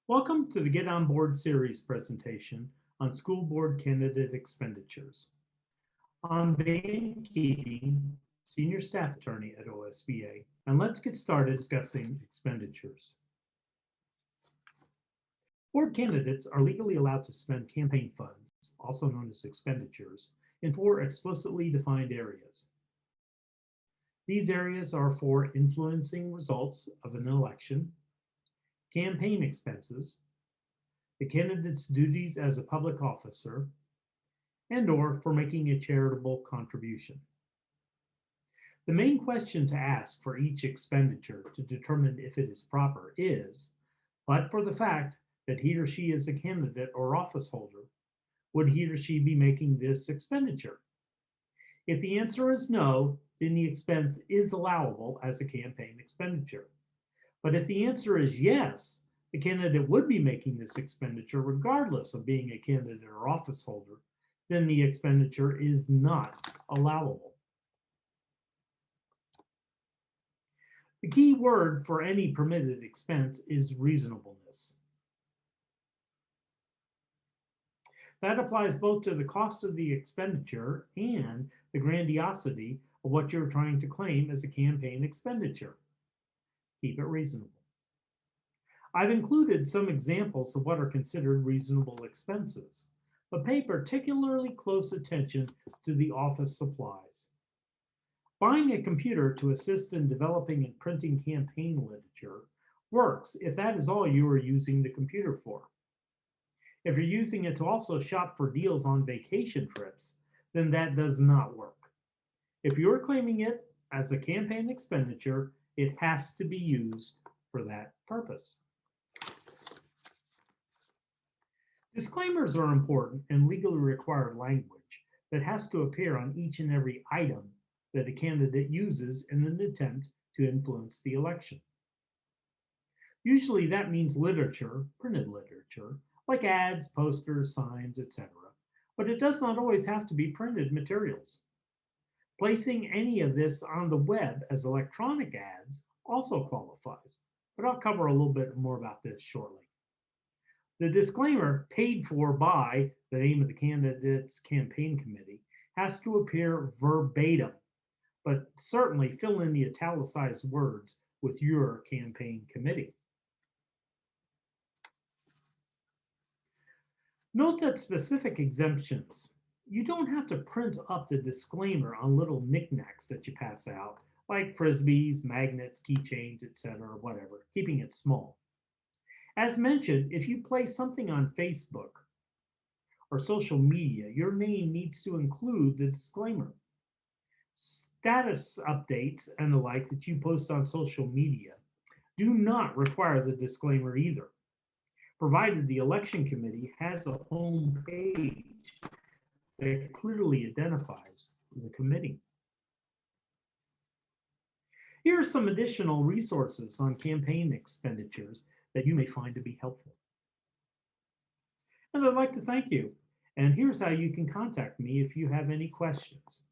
Welcome to the Get On Board series presentation on school board candidate expenditures. I'm Dan Keating, Senior Staff Attorney at OSBA, and let's get started discussing expenditures. Board candidates are legally allowed to spend campaign funds, also known as expenditures, in four explicitly defined areas. These areas are for influencing results of an election, campaign expenses, the candidate's duties as a public officer, and/or for making a charitable contribution. The main question to ask for each expenditure to determine if it is proper is, but for the fact that he or she is a candidate or office holder, would he or she be making this expenditure? If the answer is no, then the expense is allowable as a campaign expenditure. But if the answer is yes, the candidate would be making this expenditure regardless of being a candidate or office holder, then the expenditure is not allowable. The key word for any permitted expense is reasonableness. That applies both to the cost of the expenditure and the grandiosity of what you're trying to claim as a campaign expenditure. Keep it reasonable. I've included some examples of what are considered reasonable expenses, but pay particularly close attention to the office supplies. Buying a computer to assist in developing and printing campaign literature works if that is all you are using the computer for. If you're using it to also shop for deals on vacation trips, then that does not work. If you're claiming it as a campaign expenditure, it has to be used for that purpose. Disclaimers are important and legally required language that has to appear on each and every item that a candidate uses in an attempt to influence the election. Usually that means literature, printed literature, like ads, posters, signs, etc. But it does not always have to be printed materials. Placing any of this on the web as electronic ads also qualifies, but I'll cover a little bit more about this shortly. The disclaimer paid for by the name of the candidate's campaign committee has to appear verbatim, but certainly fill in the italicized words with your campaign committee. Note that specific exemptions. You don't have to print up the disclaimer on little knickknacks that you pass out, like frisbees, magnets, keychains, etc., whatever, keeping it small. As mentioned, if you place something on Facebook or social media, your name needs to include the disclaimer. Status updates and the like that you post on social media do not require the disclaimer either, provided the election committee has a home page that clearly identifies the committee. Here are some additional resources on campaign expenditures that you may find to be helpful. And I'd like to thank you. And here's how you can contact me if you have any questions.